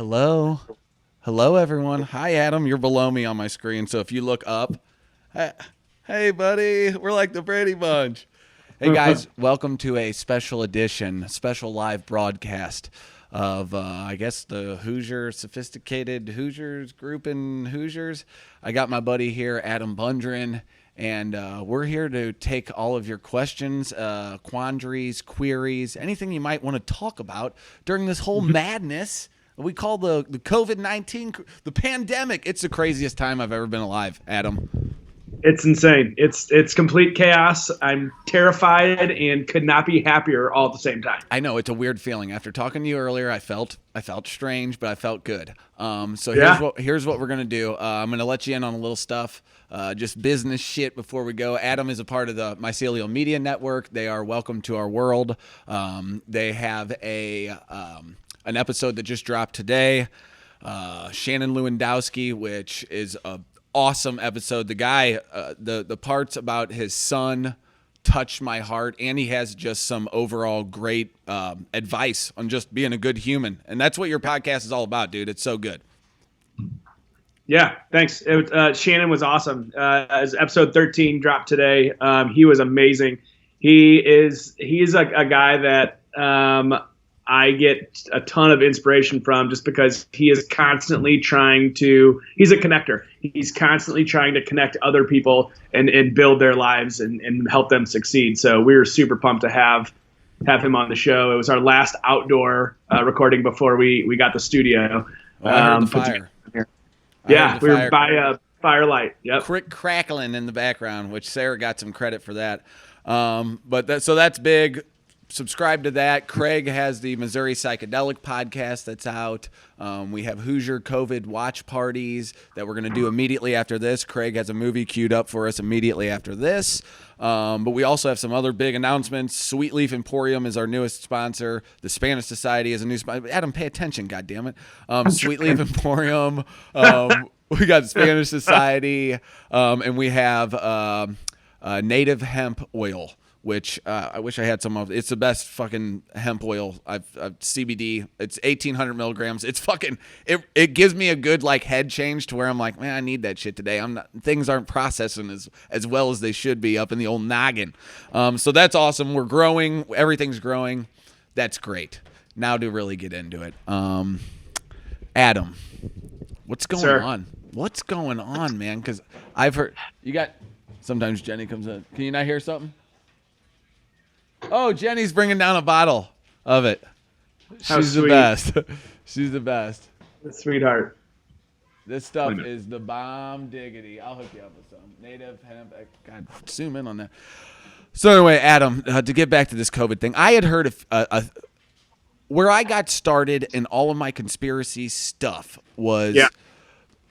Hello. Hello, everyone. Hi, Adam. You're below me on my screen. So if you look up, hey, buddy, we're like the Brady Bunch. Hey, guys, welcome to a special edition, special live broadcast of, I guess, the Sophisticated Hoosiers group in Hoosiers. I got my buddy here, Adam Bundren, and we're here to take all of your questions, quandaries, queries, anything you might want to talk about during this whole madness we call the COVID-19, the pandemic. It's the craziest time I've ever been alive, Adam. It's insane. It's complete chaos. I'm terrified and could not be happier all at the same time. I know, it's a weird feeling. After talking to you earlier, I felt strange, but I felt good. Here's what we're gonna do. I'm gonna let you in on a little stuff, just business shit before we go. Adam is a part of the Mycelial Media Network. They are welcome to our world. They have an episode that just dropped today, Shannon Lewandowski, which is a awesome episode. The guy, the parts about his son touched my heart, and he has just some overall great advice on just being a good human. And that's what your podcast is all about, dude. It's so good. Yeah, thanks. Shannon was awesome. As episode 13 dropped today, he was amazing. He's a guy that I get a ton of inspiration from, just because he is constantly he's a connector. He's constantly trying to connect other people and build their lives and help them succeed. So we were super pumped to have him on the show. It was our last outdoor recording before we got the studio. I heard the fire. Yeah, we were by firelight. Yep. Quick crackling in the background, which Sarah got some credit for that. So that's big. Subscribe to that. Craig has the Missouri Psychedelic podcast that's out. We have Hoosier COVID watch parties that we're going to do immediately after this. Craig has a movie queued up for us immediately after this. But we also have some other big announcements. Sweet Leaf Emporium is our newest sponsor. The Spanish Society is a new sponsor. Adam, pay attention, goddammit. Sweet Leaf Emporium. We got Spanish Society. And we have Native Hemp Oil, which I wish I had some of. It's the best fucking hemp oil. I've CBD. It's 1,800 milligrams. It's fucking. It gives me a good like head change to where I'm like, man, I need that shit today. Things aren't processing as well as they should be up in the old noggin. So that's awesome. We're growing. Everything's growing. That's great. Now to really get into it. Adam, what's going on? What's going on, man? Because I've heard you got. Sometimes Jenny comes in. Can you not hear something? Oh, Jenny's bringing down a bottle of it. She's the best. She's the best. Sweetheart. This stuff is the bomb diggity. I'll hook you up with some native hemp. God, zoom in on that. So anyway, Adam, to get back to this COVID thing, I had heard of where I got started in all of my conspiracy stuff was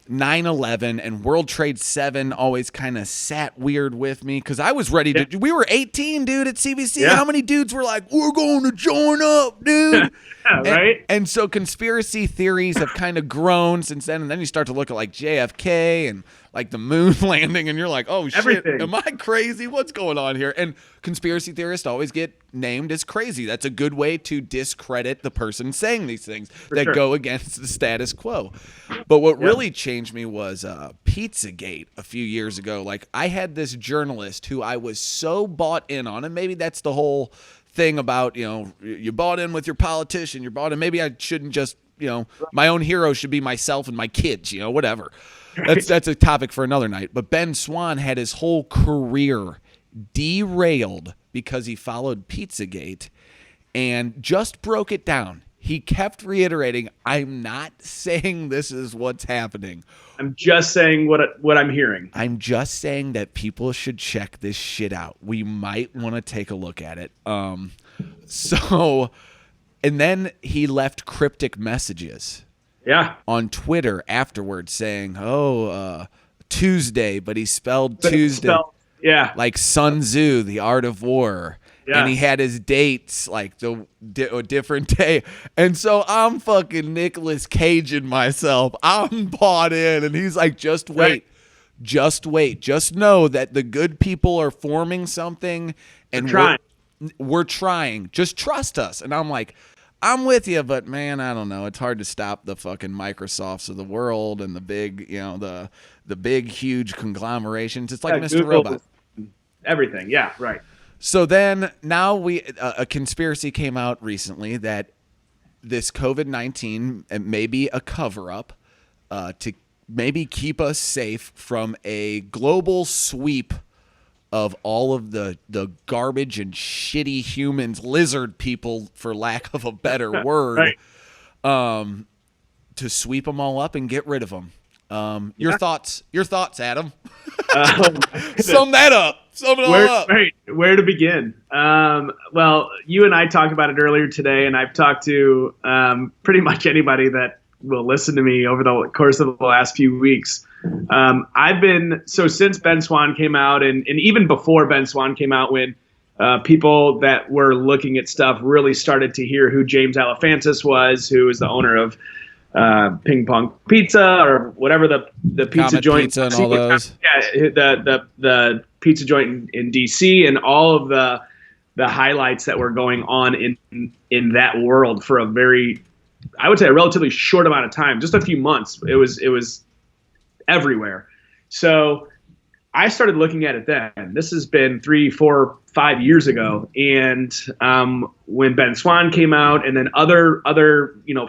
9/11 and World Trade 7 always kind of sat weird with me because I was ready to. We were 18, dude, at CBC. How many dudes were like, "We're going to join up, dude"? Right. And so conspiracy theories have kind of grown since then. And then you start to look at like JFK and like the moon landing, and you're like, "Oh shit, am I crazy? What's going on here?" And conspiracy theorists always get named as crazy. That's a good way to discredit the person saying these things go against the status quo. But what really changed me was Pizzagate a few years ago. Like I had this journalist who I was so bought in on, and maybe that's the whole thing about, you bought in with your politician, you're bought in. Maybe I shouldn't just, my own hero should be myself and my kids, whatever. That's a topic for another night. But Ben Swann had his whole career derailed because he followed Pizzagate and just broke it down. He kept reiterating, I'm not saying this is what's happening. I'm just saying what I'm hearing. I'm just saying that people should check this shit out. We might want to take a look at it. And then he left cryptic messages. On Twitter afterwards saying, Tuesday, but he spelled Tuesday. Like Sun Tzu, The Art of War. And he had his dates like a different day. And so I'm fucking Nicolas Caging myself. I'm bought in. And he's like, just wait. Just wait. Just know that the good people are forming something. And we're trying. Just trust us. And I'm like, I'm with you, but man, I don't know. It's hard to stop the fucking Microsofts of the world and the big, the big, huge conglomerations. It's like Mr. Google, Robot. everything. Yeah, right. So then now a conspiracy came out recently that this COVID-19 may be a cover-up to maybe keep us safe from a global sweep of all of the garbage and shitty humans, lizard people, for lack of a better word, to sweep them all up and get rid of them. Your thoughts, Adam? Sum that up. Sum it all up. Where to begin? Well, you and I talked about it earlier today, and I've talked to pretty much anybody that will listen to me over the course of the last few weeks. Since Ben Swann came out, and even before Ben Swann came out, when people that were looking at stuff really started to hear who James Alefantis was, who is the owner of Ping Pong Pizza or whatever the pizza Comet joint, Pizza and all those. Yeah, the pizza joint in DC, and all of the highlights that were going on in that world for a relatively short amount of time, just a few months. It was everywhere. So I started looking at it then. This has been 3, 4, 5 years ago. And when Ben Swann came out, and then other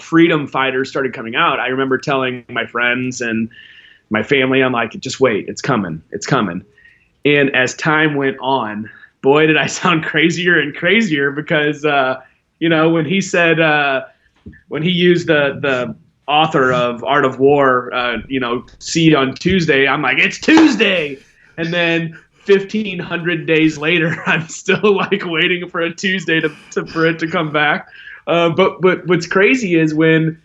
freedom fighters started coming out, I remember telling my friends and my family, I'm like, just wait, it's coming. And as time went on, boy, did I sound crazier and crazier, because when he said when he used the author of Art of War, see you on Tuesday, I'm like, it's Tuesday. And then 1,500 days later, I'm still like waiting for a Tuesday for it to come back. But what's crazy is when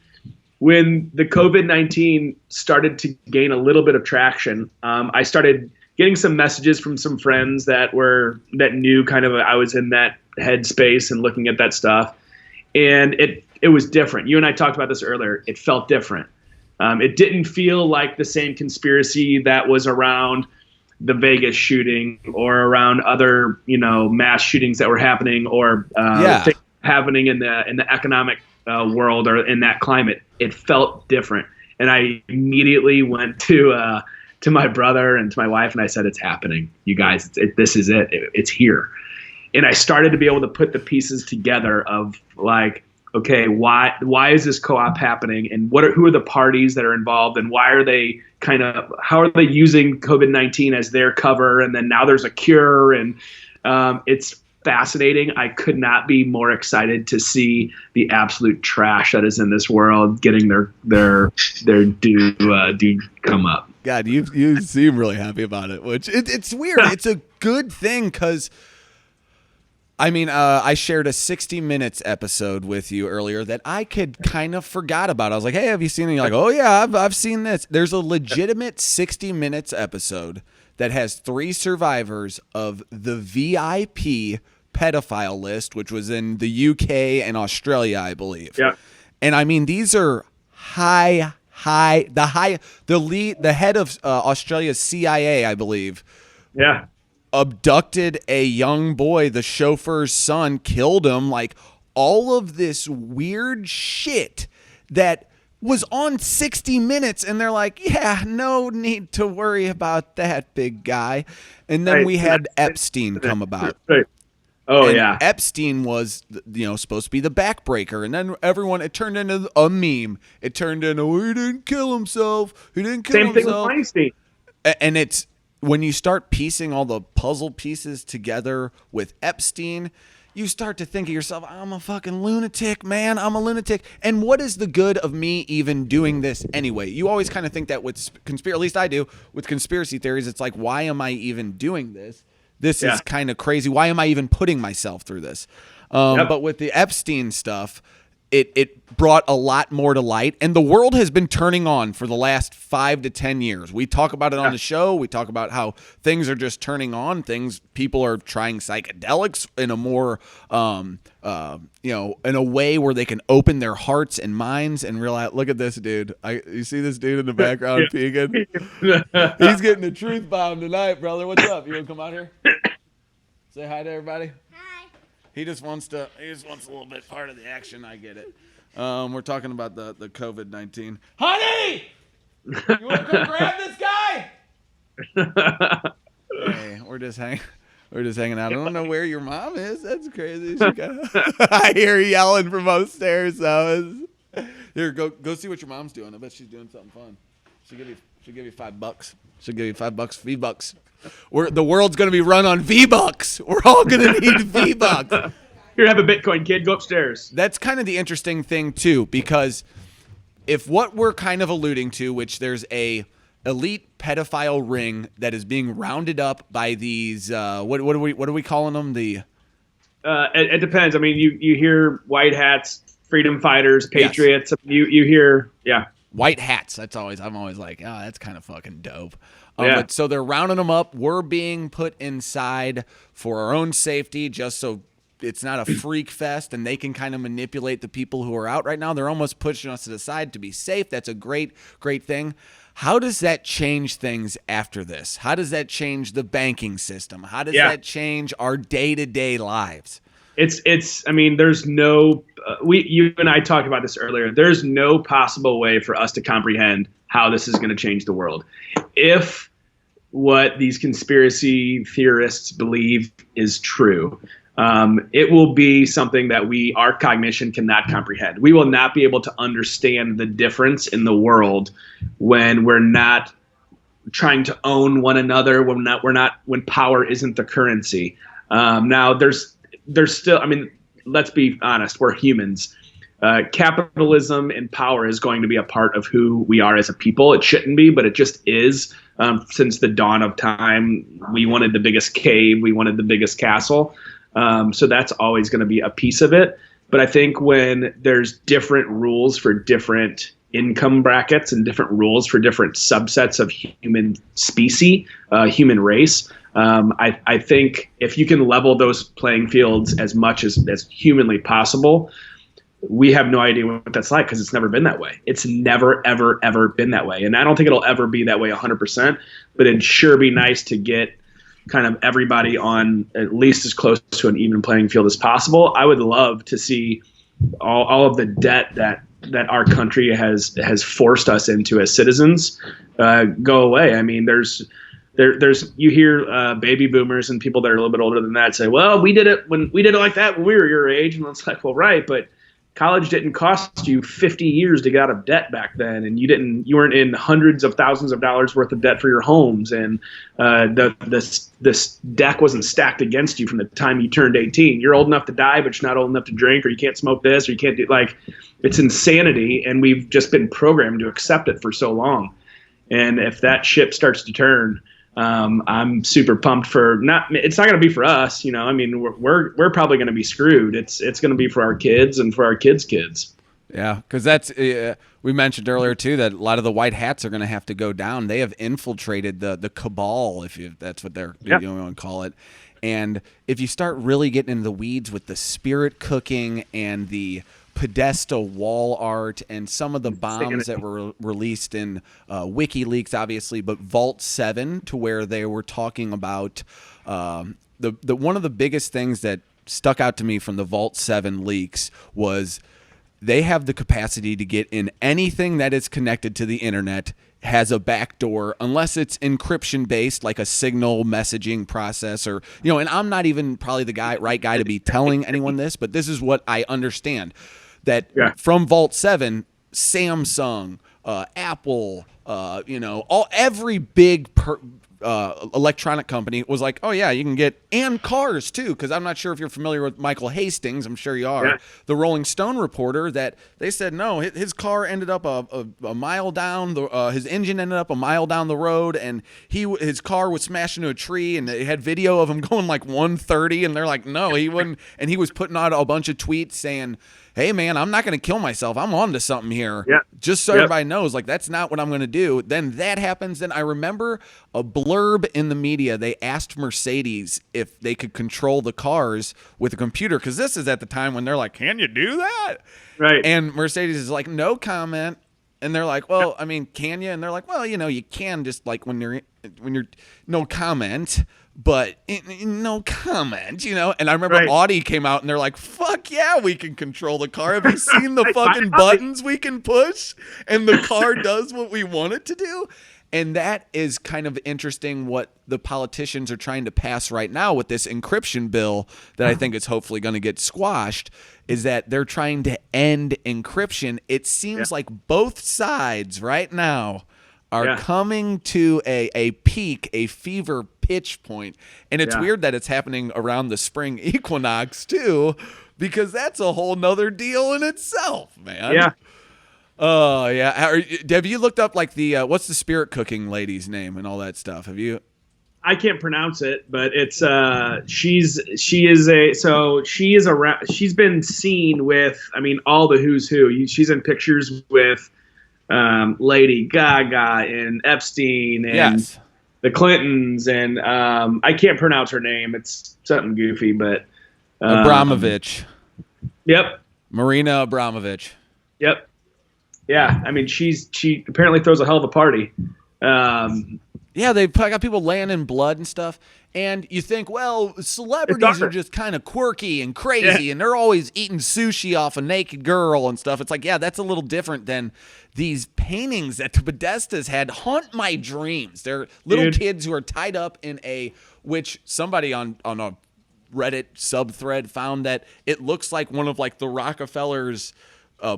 the COVID-19 started to gain a little bit of traction, I started getting some messages from some friends that knew kind of I was in that headspace and looking at that stuff. And it was different. You and I talked about this earlier. It felt different. It didn't feel like the same conspiracy that was around the Vegas shooting or around other, mass shootings that were happening, or things happening in the economic world or in that climate. It felt different. And I immediately went to my brother and to my wife, and I said, it's happening. You guys, this is it. It's here. And I started to be able to put the pieces together of like, okay, why is this co-op happening, and who are the parties that are involved, and how are they using COVID-19 as their cover, and then now there's a cure, and it's fascinating. I could not be more excited to see the absolute trash that is in this world getting their due come up. God, you seem really happy about it, which it's weird. It's a good thing, because I shared a 60 Minutes episode with you earlier that I could kind of forgot about. I was like, hey, have you seen it? And you're like, oh, yeah, I've seen this. There's a legitimate 60 Minutes episode that has 3 survivors of the VIP pedophile list, which was in the UK and Australia, I believe. Yeah. And these are the head of Australia's CIA, I believe. Yeah. Abducted a young boy, the chauffeur's son, killed him, like all of this weird shit that was on 60 Minutes, and they're like, yeah, no need to worry about that, big guy. And then we had Epstein come about. Right. Oh, and yeah. Epstein was, supposed to be the backbreaker, and then it turned into a meme. It turned into, he didn't kill himself. He didn't kill himself. Same thing with Weinstein. And it's, when you start piecing all the puzzle pieces together with Epstein, you start to think of yourself, I'm a fucking lunatic, man. I'm a lunatic. And what is the good of me even doing this anyway? You always kind of think that with at least I do, with conspiracy theories. It's like, why am I even doing this? This is kind of crazy. Why am I even putting myself through this? But with the Epstein stuff, it brought a lot more to light, and the world has been turning on for the last 5 to 10 years. We talk about it on the show. We talk about how things are just turning on. People are trying psychedelics in a more, in a way where they can open their hearts and minds and realize, look at this dude. You see this dude in the background peeking? He's getting the truth bomb tonight, brother. What's up? You want to come out here? Say hi to everybody. He just wants a little bit part of the action. I get it. We're talking about the COVID-19. Honey, you want to come grab this guy? Hey, we're just hanging out. I don't know where your mom is. That's crazy. I hear her yelling from upstairs. Here, go see what your mom's doing. I bet she's doing something fun. She'll give you $5. She'll give you $5 V-Bucks. The world's gonna be run on V-Bucks. We're all gonna need V-Bucks. Here, have a Bitcoin, kid. Go upstairs. That's kind of the interesting thing too, because if what we're kind of alluding to, which there's a elite pedophile ring that is being rounded up by these what are we calling them? It depends. I mean, you hear white hats, freedom fighters, patriots. Yes. You hear white hats. I'm always like, oh, that's kind of fucking dope. Yeah. But so they're rounding them up. We're being put inside for our own safety, just so it's not a freak fest and they can kind of manipulate the people who are out right now. They're almost pushing us to the side to be safe. That's a great thing. How does that change things after this? How does that change the banking system? How does that change our day-to-day lives? I mean, there's no, you and I talked about this earlier. There's no possible way for us to comprehend how this is going to change the world. If what these conspiracy theorists believe is true, it will be something that our cognition cannot comprehend. We will not be able to understand the difference in the world when we're not trying to own one another, when power isn't the currency. Now there's still, I mean, let's be honest, we're humans. Capitalism and power is going to be a part of who we are as a people. It shouldn't be, but it just is. Since the dawn of time, we wanted the biggest cave, we wanted the biggest castle. So that's always going to be a piece of it. But I think when there's different rules for different income brackets and different rules for different subsets of human species, human race, I think if you can level those playing fields as much as humanly possible, we have no idea what that's like because it's never been that way. It's never, ever, ever been that way. And I don't think it'll ever be that way 100%, but it'd sure be nice to get kind of everybody on at least as close to an even playing field as possible. I would love to see all of the debt that our country has forced us into as citizens go away. I mean, there's you hear baby boomers and people that are a little bit older than that say, well, we did it like that when we were your age. And it's like, well, right, but college didn't cost you 50 years to get out of debt back then, and you weren't in hundreds of thousands of dollars worth of debt for your homes, and this deck wasn't stacked against you from the time you turned 18. You're old enough to die, but you're not old enough to drink, or you can't smoke this, or you can't do it's insanity, and we've just been programmed to accept it for so long. And if that ship starts to turn, I'm super pumped for it's not going to be for us, you know. I mean, we're probably going to be screwed. It's going to be for our kids and for our kids' kids. Yeah, because that's we mentioned earlier too that a lot of the white hats are going to have to go down. They have infiltrated the cabal, if that's what you want to call it. And if you start really getting into the weeds with the spirit cooking and the Podesta wall art and some of the bombs that were released in WikiLeaks, obviously, but Vault 7, to where they were talking about the one of the biggest things that stuck out to me from the Vault 7 leaks was they have the capacity to get in anything that is connected to the internet, has a backdoor, unless it's encryption based, like a signal messaging process, or and I'm not even probably the right guy to be telling anyone this, but this is what I understand. That from Vault 7, Samsung, Apple, every big electronic company was like, oh yeah, you can get, and cars too, because I'm not sure if you're familiar with Michael Hastings. I'm sure you are. The Rolling Stone reporter, that they said no, his car ended up a mile down, his engine ended up a mile down the road, and his car was smashed into a tree, and they had video of him going like 130, and they're like, no, he wouldn't. And he was putting out a bunch of tweets saying, hey man, I'm not going to kill myself. I'm on to something here. Yeah. Just so everybody knows, like, that's not what I'm going to do. Then that happens. Then I remember a blurb in the media. They asked Mercedes if they could control the cars with a computer, because this is at the time when they're like, can you do that? Right. And Mercedes is like, no comment. And they're like, well, I mean, can you? And they're like, well, you can, just like when you're when you're no comment, but no comment, you know. And I remember Right. Audi came out and they're like, "Fuck yeah, we can control the car. Have you seen the fucking buttons we can push? And the car does what we want it to do." And that is kind of interesting what the politicians are trying to pass right now with this encryption bill that I think is hopefully going to get squashed, is that they're trying to end encryption. It seems like both sides right now are coming to a peak, a fever pitch point. And it's weird that it's happening around the spring equinox too, because that's a whole nother deal in itself, man. Yeah. Oh yeah. Have you looked up like the what's the spirit cooking lady's name and all that stuff? Have you? I can't pronounce it, but it's she's been seen with, I mean, all the who's who. She's in pictures with Lady Gaga and Epstein and the Clintons, and I can't pronounce her name. It's something goofy, but Abramovich. Yep. Marina Abramovich. Yep. Yeah, I mean, she apparently throws a hell of a party. Yeah, they've got people laying in blood and stuff. And you think, well, celebrities are just kind of quirky and crazy, and they're always eating sushi off a naked girl and stuff. It's like, yeah, that's a little different than these paintings that the Podestas had haunt my dreams. They're little kids who are tied up in which somebody on a Reddit subthread found that it looks like one of like the Rockefellers'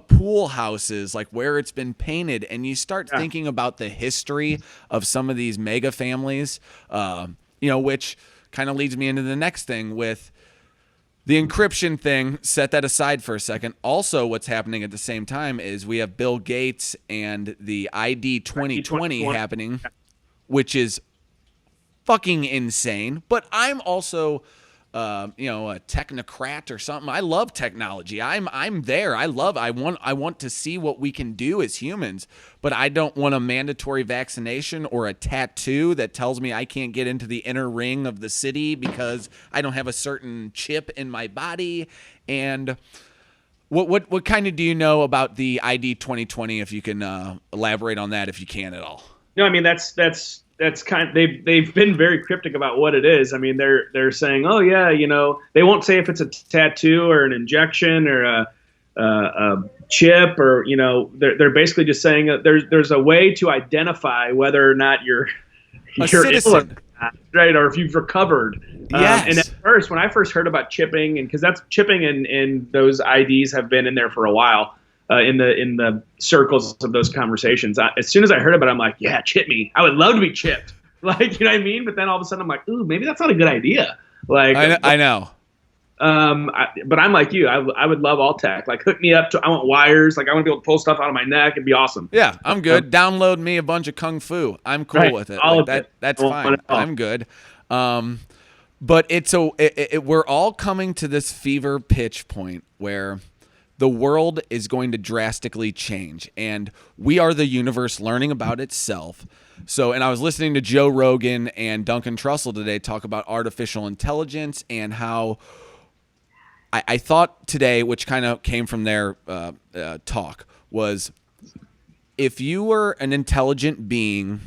pool houses, like where it's been painted, and you start thinking about the history of some of these mega families, which kind of leads me into the next thing with the encryption thing. Set that aside for a second. Also, what's happening at the same time is we have Bill Gates and the ID 2020 happening, which is fucking insane. But I'm also a technocrat or something. I love technology. I'm there. I want to see what we can do as humans, but I don't want a mandatory vaccination or a tattoo that tells me I can't get into the inner ring of the city because I don't have a certain chip in my body. And what kind of do you know about the ID 2020, if you can elaborate on that, if you can at all? No, I mean, that's kind of, they've been very cryptic about what it is. I mean, they're saying, oh yeah, they won't say if it's a tattoo or an injection or a chip, or they're basically just saying that there's a way to identify whether or not you're a citizen, right, or if you've recovered. Yes. And at first, when I first heard about chipping, and because that's chipping and those IDs have been in there for a while. In the circles of those conversations, as soon as I heard about it, I'm like, yeah, chip me. I would love to be chipped. Like, you know what I mean? But then all of a sudden I'm like, ooh, maybe that's not a good idea. Like, I know. But I'm like you. I would love all tech. Like, hook me up I want wires. Like, I want to be able to pull stuff out of my neck. It'd be awesome. Yeah, I'm good. Download me a bunch of kung fu. I'm cool with it. All like of that. it. That's fine. I'm good. But we're all coming to this fever pitch point where the world is going to drastically change, and we are the universe learning about itself. So, and I was listening to Joe Rogan and Duncan Trussell today talk about artificial intelligence and how I thought today, which kind of came from their talk, was if you were an intelligent being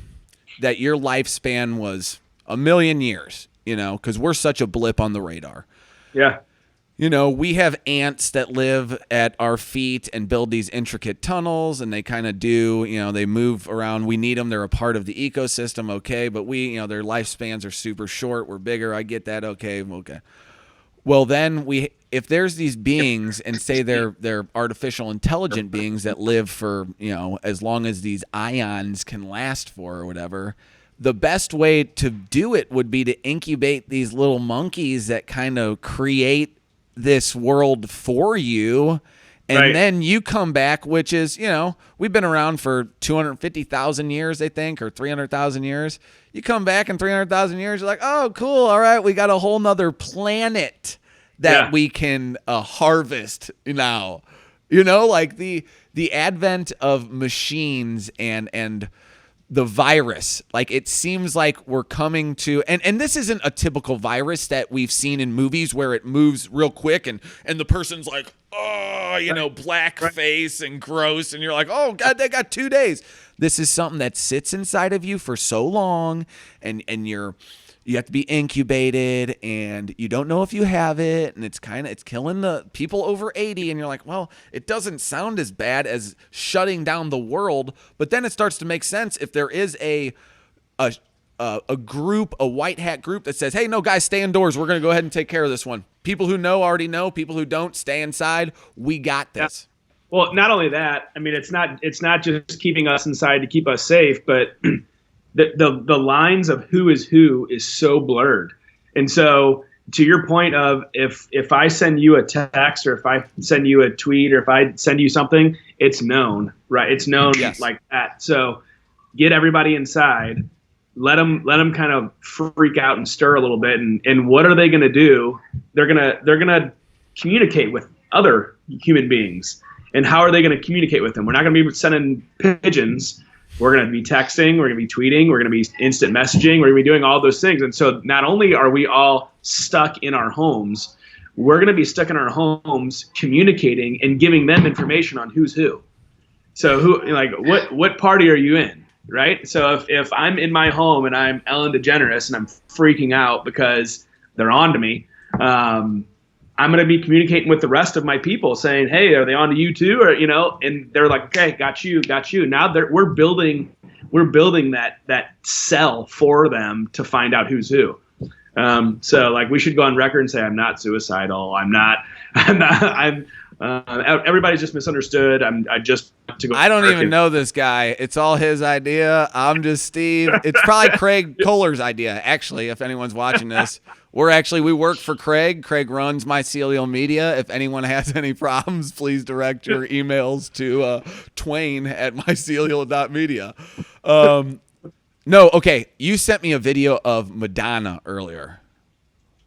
that your lifespan was 1,000,000 years, because we're such a blip on the radar. Yeah. We have ants that live at our feet and build these intricate tunnels, and they kind of do, they move around. We need them. They're a part of the ecosystem. Okay. But their lifespans are super short. We're bigger. I get that. Okay. Well, then if there's these beings, and say they're artificial intelligent beings that live for, as long as these ions can last for or whatever, the best way to do it would be to incubate these little monkeys that kind of create this world for you, and then you come back, which is, we've been around for 250,000 years, I think, or 300,000 years. You come back in 300,000 years, you're like, oh, cool, all right, we got a whole nother planet that we can harvest now. Like the advent of machines and the virus, like it seems like we're coming to, and this isn't a typical virus that we've seen in movies where it moves real quick and the person's like oh, black face and gross, and you're like, oh God, they got 2 days. This is something that sits inside of you for so long, and you have to be incubated, and you don't know if you have it, and it's killing the people over 80, and you're like, well, it doesn't sound as bad as shutting down the world, but then it starts to make sense if there is a group, a white hat group that says, hey, no, guys, stay indoors. We're going to go ahead and take care of this one. People who know already know. People who don't, stay inside. We got this. Well, not only that, I mean, it's not just keeping us inside to keep us safe, but the lines of who is so blurred. And so to your point of if I send you a text, or if I send you a tweet, or if I send you something, it's known, right? It's known. Yes. Like that. So get everybody inside. Let them kind of freak out and stir a little bit. And what are they going to do? They're going to communicate with other human beings. And how are they going to communicate with them? We're not going to be sending pigeons. We're going to be texting. We're going to be tweeting. We're going to be instant messaging. We're going to be doing all those things. And so not only are we all stuck in our homes, we're going to be stuck in our homes communicating and giving them information on who's who. So what party are you in? Right. So if I'm in my home and I'm Ellen DeGeneres and I'm freaking out because they're on to me, I'm going to be communicating with the rest of my people saying, hey, are they on to you too? Or, and they're like, okay, got you. Now we're building that cell for them to find out who's who. So like we should go on record and say, I'm not suicidal. Everybody's just misunderstood. I don't even know this guy. It's all his idea. I'm just Steve. It's probably Craig Kohler's idea, actually, if anyone's watching this. We work for Craig. Craig runs Mycelial Media. If anyone has any problems, please direct your emails to twain@mycelial.media. No, okay. You sent me a video of Madonna earlier.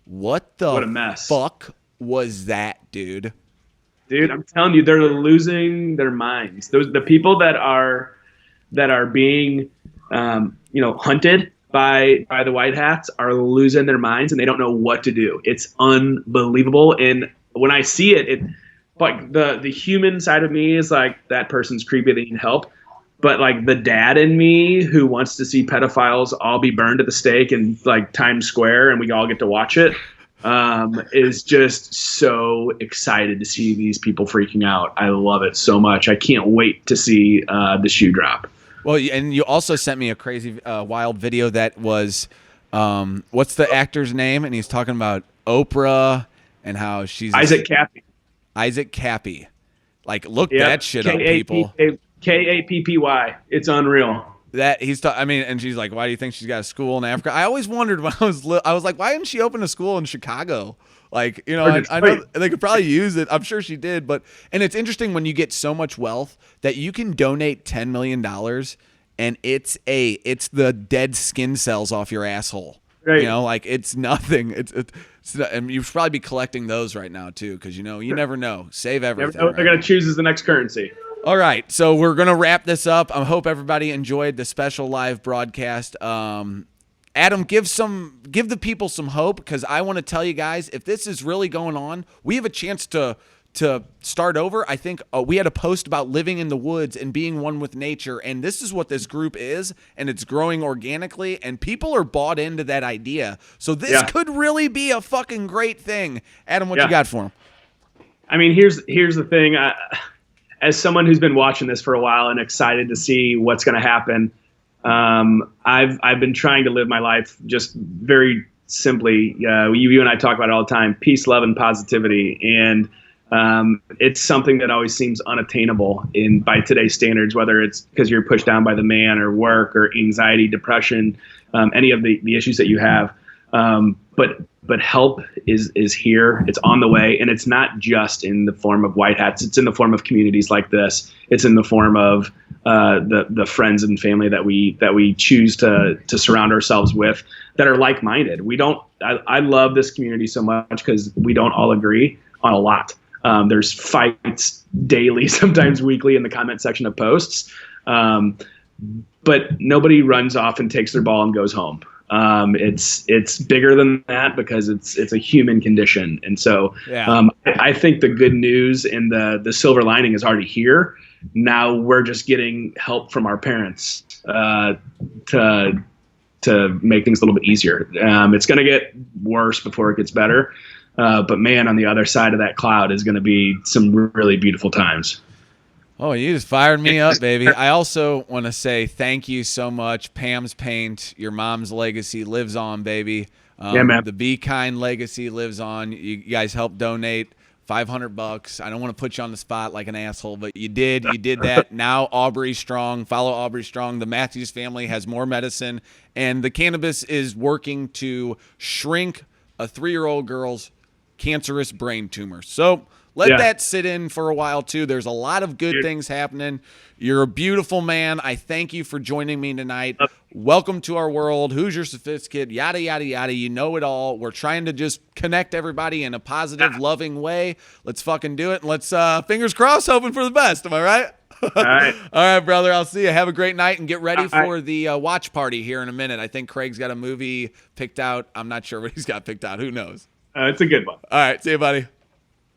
What a mess. Fuck was that, dude? Dude, I'm telling you, they're losing their minds. The people that are being, hunted by the white hats are losing their minds, and they don't know what to do. It's unbelievable. And when I see it, like the human side of me is like, that person's creepy. They need help. But like the dad in me who wants to see pedophiles all be burned at the stake in like Times Square, and we all get to watch it. Is just so excited to see these people freaking out. I love it so much. I can't wait to see the shoe drop. Well, and you also sent me a crazy, wild video that was, what's the actor's name? And he's talking about Oprah and how she's Isaac Kappy. Isaac Kappy. Like, look that shit up, people. Kappy. It's unreal. That he's and she's like, why do you think she's got a school in Africa? I always wondered when I was like, why didn't she open a school in Chicago? Like, I know they could probably use it. I'm sure she did, and it's interesting when you get so much wealth that you can donate $10 million and it's the dead skin cells off your asshole. Right. Like it's nothing. It's and you should probably be collecting those right now too, because you never know. Save everything. Never know what they're gonna choose as the next currency. All right, so we're going to wrap this up. I hope everybody enjoyed the special live broadcast. Adam, give the people some hope, because I want to tell you guys, if this is really going on, we have a chance to start over. I think we had a post about living in the woods and being one with nature, and this is what this group is, and it's growing organically, and people are bought into that idea. So this could really be a fucking great thing. Adam, what you got for them? I mean, here's the thing. As someone who's been watching this for a while and excited to see what's going to happen, I've been trying to live my life just very simply. You and I talk about it all the time: peace, love, and positivity. And it's something that always seems unattainable by today's standards, whether it's because you're pushed down by the man or work or anxiety, depression, any of the issues that you have. But help is here. It's on the way, and it's not just in the form of white hats. It's in the form of communities like this. It's in the form of the friends and family that we choose to surround ourselves with that are like-minded. I love this community so much because we don't all agree on a lot. There's fights daily, sometimes weekly, in the comment section of posts. But nobody runs off and takes their ball and goes home. It's bigger than that because it's a human condition. And so Yeah. I think the good news and the silver lining is already here. Now we're just getting help from our parents to make things a little bit easier. It's going to get worse before it gets better. But man, on the other side of that cloud is going to be some really beautiful times. Oh, you just fired me up, baby. I also want to say thank you so much. Pam's Paint, your mom's legacy lives on, baby. Yeah, man. The Be Kind legacy lives on. You guys helped donate $500. I don't want to put you on the spot like an asshole, but you did. You did that. Now Aubrey Strong. Follow Aubrey Strong. The Matthews family has more medicine, and the cannabis is working to shrink a 3-year-old girl's cancerous brain tumor. So let that sit in for a while, too. There's a lot of good things happening. You're a beautiful man. I thank you for joining me tonight. Welcome to our world. Who's your sophisticate? Yada, yada, yada. You know it all. We're trying to just connect everybody in a positive, loving way. Let's fucking do it. And let's, fingers crossed, hoping for the best. Am I right? All right. All right, brother. I'll see you. Have a great night and get ready for the watch party here in a minute. I think Craig's got a movie picked out. I'm not sure what he's got picked out. Who knows? It's a good one. All right. See you, buddy.